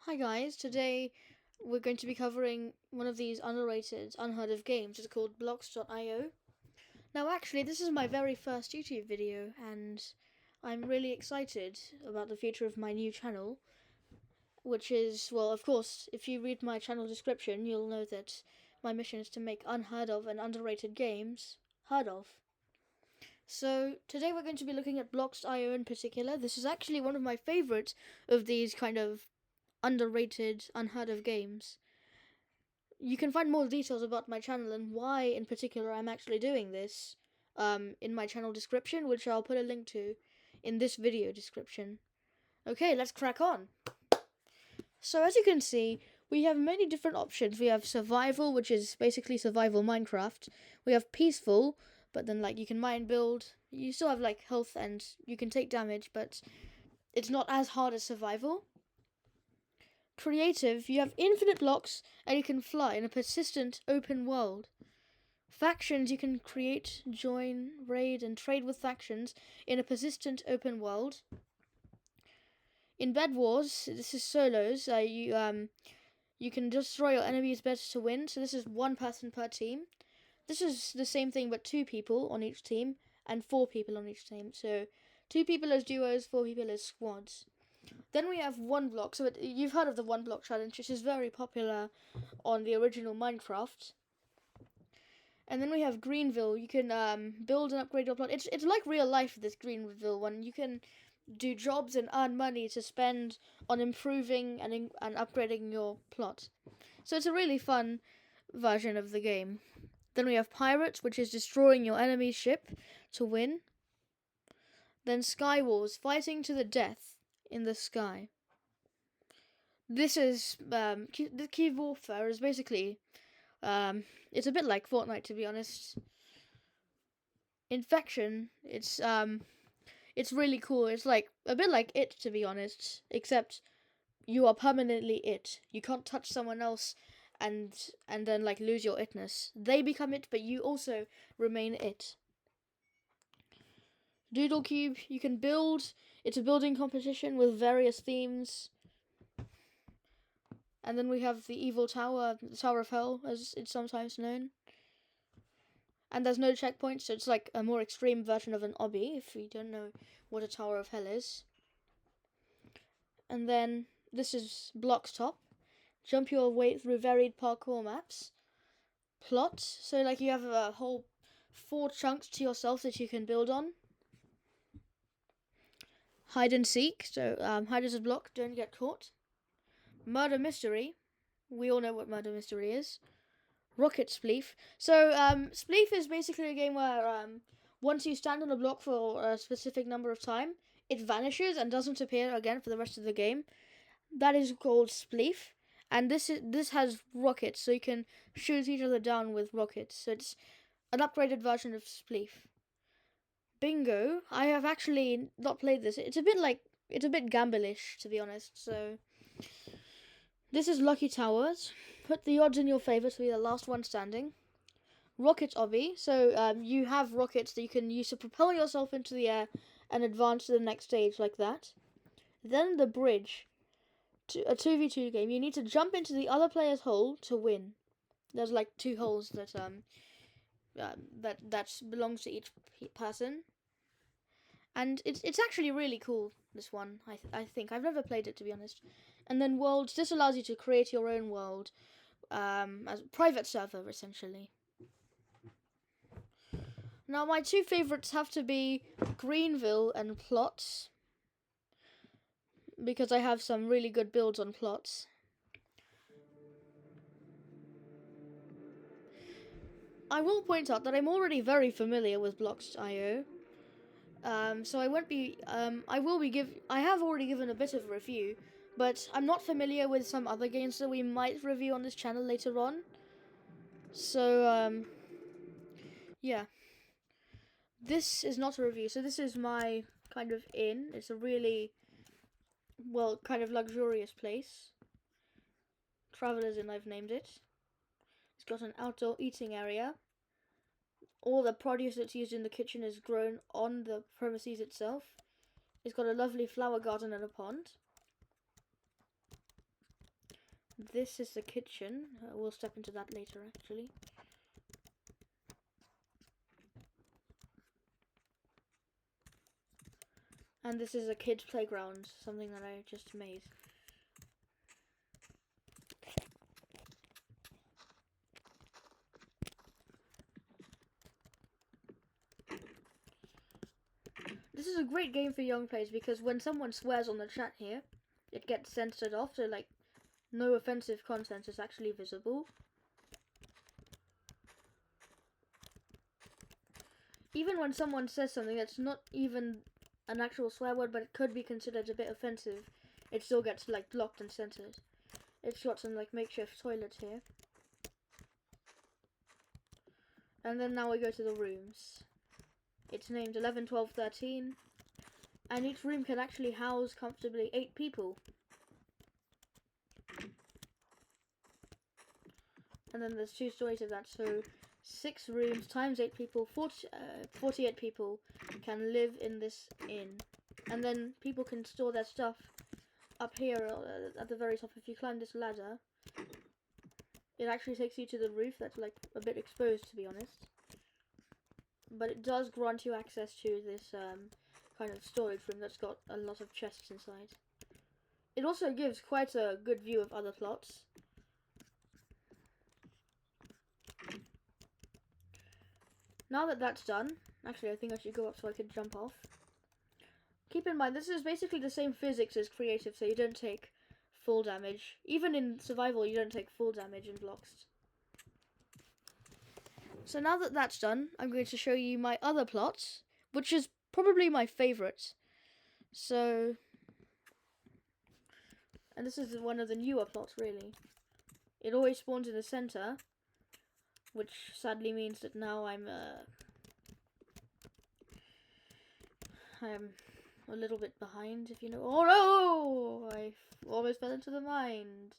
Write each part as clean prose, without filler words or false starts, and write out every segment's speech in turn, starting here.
Hi guys, today we're going to be covering one of these underrated, unheard of games. It's called blocks.io. Now actually this is my very first YouTube video and I'm really excited about the future of my new channel, which is, well, of course, if you read my channel description you'll know that my mission is to make unheard of and underrated games heard of. So today we're going to be looking at blocks.io in particular. This is actually one of my favorites of these kind of underrated, unheard of games. You can find more details about my channel and why in particular I'm actually doing this in my channel description, which I'll put a link to in this video description. Okay, let's crack on. So as you can see, we have many different options. We have survival, which is basically survival Minecraft. We have peaceful, but then you can mine, build. You still have health and you can take damage, but it's not as hard as survival. Creative, you have infinite blocks and you can fly in a persistent open world. Factions, you can create, join, raid, and trade with factions in a persistent open world. In Bed Wars, this is solos. You can destroy your enemies better to win. So this is one person per team. This is the same thing, but 2 people on each team and 4 people on each team. So 2 people as duos, 4 people as squads. Then we have one block. So you've heard of the one block challenge, which is very popular on the original Minecraft. And then we have Greenville. You can build and upgrade your plot. It's like real life, this Greenville one. You can do jobs and earn money to spend on improving and upgrading your plot. So it's a really fun version of the game. Then we have Pirates, which is destroying your enemy's ship to win. Then Sky Wars, fighting to the death in the sky. This is the Key Warfare is basically it's a bit like Fortnite, to be honest. Infection, it's really cool. It's like a bit like It, to be honest, except you are permanently It. You can't touch someone else and then lose your itness. They become It, but you also remain It. Doodle Cube, you can build. It's a building competition with various themes. And then we have the Evil Tower, the Tower of Hell, as it's sometimes known. And there's no checkpoints, so it's like a more extreme version of an obby, if you don't know what a Tower of Hell is. And then this is Blocks Top. Jump your way through varied parkour maps. Plot, so you have a whole 4 chunks to yourself that you can build on. Hide and seek, so hide as a block, don't get caught. Murder mystery, we all know what murder mystery is. Rocket Spleef. So Spleef is basically a game where once you stand on a block for a specific number of time, it vanishes and doesn't appear again for the rest of the game. That is called Spleef, and this has rockets, so you can shoot each other down with rockets. So it's an upgraded version of Spleef. Bingo. I have actually not played this. It's a bit gamble-ish, to be honest. So this is Lucky Towers. Put the odds in your favour to be the last one standing. Rocket obby. So you have rockets that you can use to propel yourself into the air and advance to the next stage like that. Then the bridge. A 2v2 game. You need to jump into the other player's hole to win. There's 2 holes that that belongs to each person. And it's actually really cool, this one, I think. I've never played it, to be honest. And then worlds. This allows you to create your own world as a private server, essentially. Now, my 2 favourites have to be Greenville and Plots, because I have some really good builds on Plots. I will point out that I'm already very familiar with Blocks.io. So I won't be. I have already given a bit of a review, but I'm not familiar with some other games that we might review on this channel later on. So yeah, this is not a review. So this is my kind of inn. It's a really, well, kind of luxurious place. Traveller's Inn, I've named it. It's got an outdoor eating area. All the produce that's used in the kitchen is grown on the premises itself. It's got a lovely flower garden and a pond. this is the kitchen. We'll step into that later, actually. And this is a kid's playground, something that I just made. This is a great game for young players because when someone swears on the chat here, it gets censored off, so like no offensive content is actually visible. Even when someone says something that's not even an actual swear word, but it could be considered a bit offensive, it still gets like blocked and censored. It's got some like makeshift toilets here. And then now we go to the rooms. It's named 11, 12, 13. And each room can actually house comfortably 8 people. And then there's 2 stories of that, so 6 rooms times 8 people, 48 people can live in this inn. And then people can store their stuff up here at the very top. If you climb this ladder, it actually takes you to the roof. That's like a bit exposed, to be honest. But it does grant you access to this kind of storage room that's got a lot of chests inside. It also gives quite a good view of other plots. Now that that's done, actually I think I should go up so I can jump off. Keep in mind, this is basically the same physics as creative, so you don't take full damage. Even in survival, you don't take full damage in blocks. So now that that's done, I'm going to show you my other plot, which is probably my favourite. So, and this is one of the newer plots, really. It always spawns in the centre, which sadly means that now I'm a little bit behind, if you know. Oh no! I almost fell into the mine.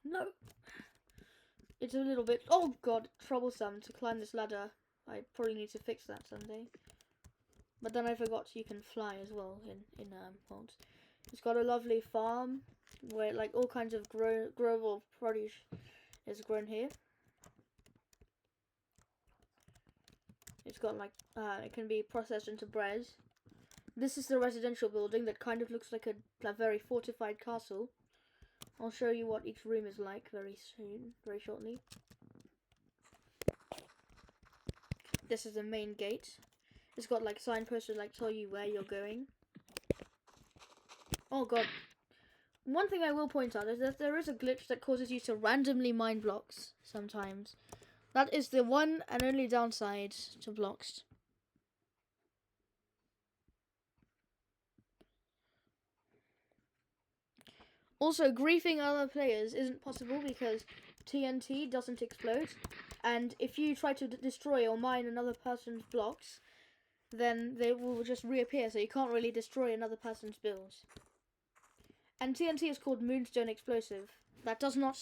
No! It's a little bit, oh god, troublesome to climb this ladder. I probably need to fix that someday. But then I forgot you can fly as well in mods. It's got a lovely farm where like all kinds of growable produce is grown here. It's got like it can be processed into bread. This is the residential building that kind of looks like a very fortified castle. I'll show you what each room is like very shortly. This is the main gate. It's got like signposts that like tell you where you're going. Oh god. One thing I will point out is that there is a glitch that causes you to randomly mine blocks sometimes. That is the one and only downside to blocks. Also, griefing other players isn't possible because TNT doesn't explode. And if you try to destroy or mine another person's blocks, then they will just reappear, so you can't really destroy another person's builds. And TNT is called Moonstone Explosive. That does not...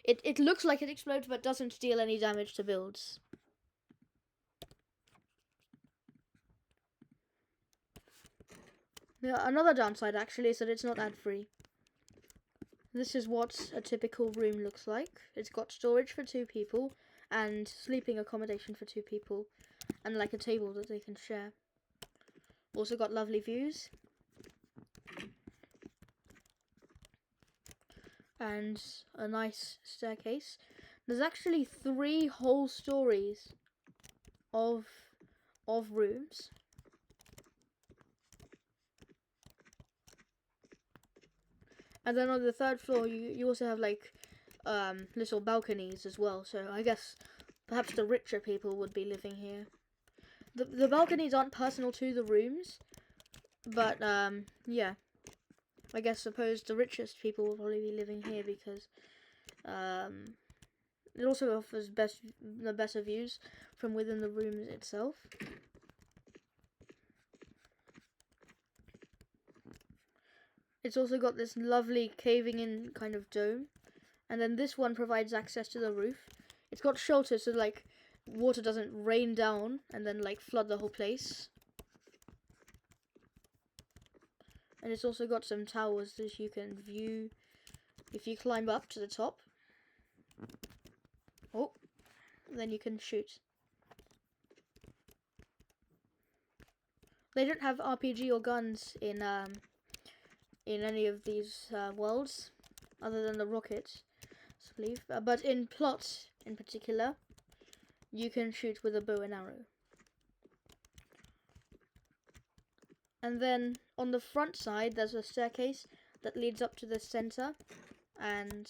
It looks like it explodes, but doesn't deal any damage to builds. Yeah, another downside, actually, is that it's not ad-free. This is what a typical room looks like. It's got storage for 2 people, and sleeping accommodation for 2 people, and like a table that they can share. Also got lovely views. And a nice staircase. There's actually 3 whole stories of rooms. And then on the 3rd floor you also have like little balconies as well, so I guess perhaps the richer people would be living here. The balconies aren't personal to the rooms, but yeah. I guess suppose the richest people will probably be living here because it also offers the better views from within the room itself. It's also got this lovely caving in kind of dome, and then this one provides access to the roof. It's got shelters, so like water doesn't rain down and then like flood the whole place. And it's also got some towers that you can view if you climb up to the top. Oh, then you can shoot. They don't have RPG or guns in any of these worlds, other than the rocket, I believe. But in Plot, in particular, you can shoot with a bow and arrow. And then on the front side, there's a staircase that leads up to the center, and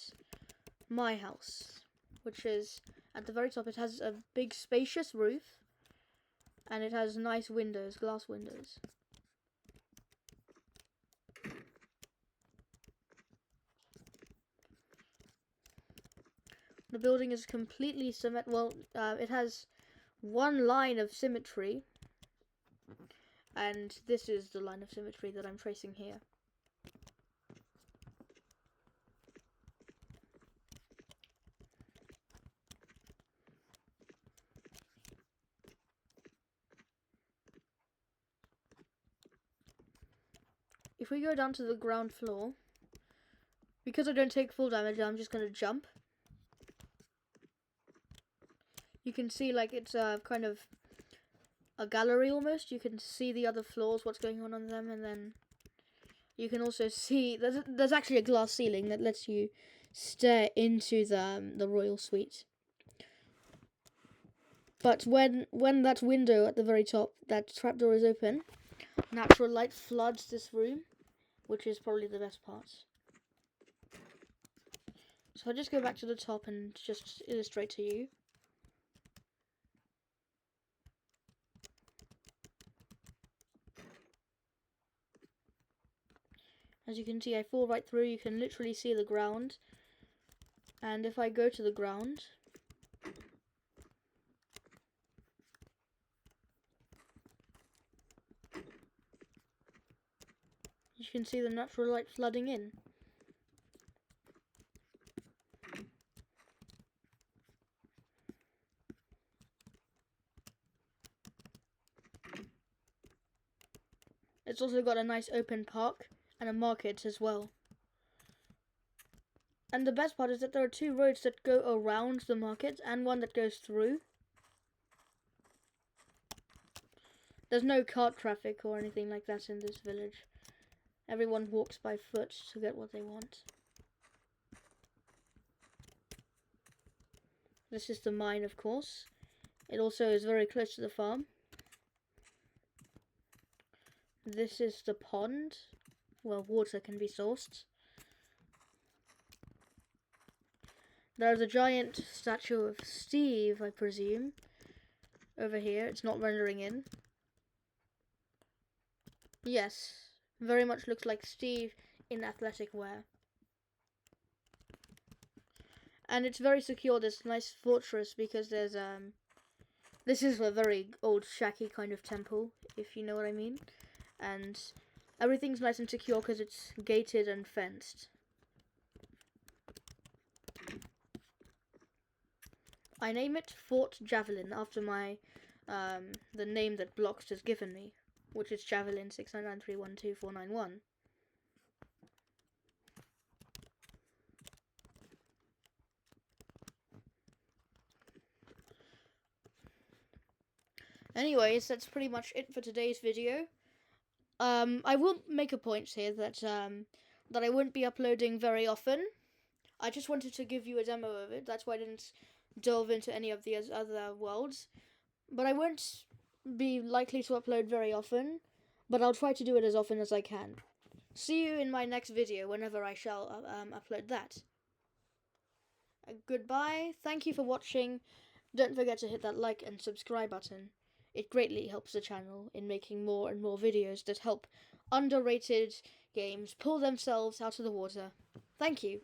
my house, which is at the very top. It has a big, spacious roof. And it has nice windows, glass windows. The building is completely symmetrical. Well, it has one line of symmetry. And this is the line of symmetry that I'm tracing here. If we go down to the ground floor, because I don't take full damage, I'm just going to jump. You can see like it's kind of a gallery almost. You can see the other floors, what's going on them, and then you can also see there's actually a glass ceiling that lets you stare into the royal suite. But when that window at the very top, that trapdoor is open, natural light floods this room, which is probably the best part. So I'll just go back to the top and just illustrate to you. As you can see, I fall right through. You can literally see the ground. And if I go to the ground, you can see the natural light flooding in. It's also got a nice open park and a market as well. And the best part is that there are two roads that go around the market and one that goes through. There's no cart traffic or anything like that in this village. Everyone walks by foot to get what they want. This is the mine, of course. It also is very close to the farm. This is the pond where water can be sourced. There's a giant statue of Steve, I presume, over here. It's not rendering in. Yes, very much looks like Steve in athletic wear. And it's very secure, this nice fortress, because there's this is a very old shacky kind of temple, if you know what I mean. And everything's nice and secure because it's gated and fenced. I name it Fort Javelin after my the name that Bloxed has given me, which is Javelin 699312491. Anyways, that's pretty much it for today's video. I will make a point here that that I won't be uploading very often. I just wanted to give you a demo of it. That's why I didn't delve into any of the other worlds. But I won't be likely to upload very often, but I'll try to do it as often as I can. See you in my next video, whenever I shall upload that. Goodbye, thank you for watching. Don't forget to hit that like and subscribe button. It greatly helps the channel in making more and more videos that help underrated games pull themselves out of the water. Thank you.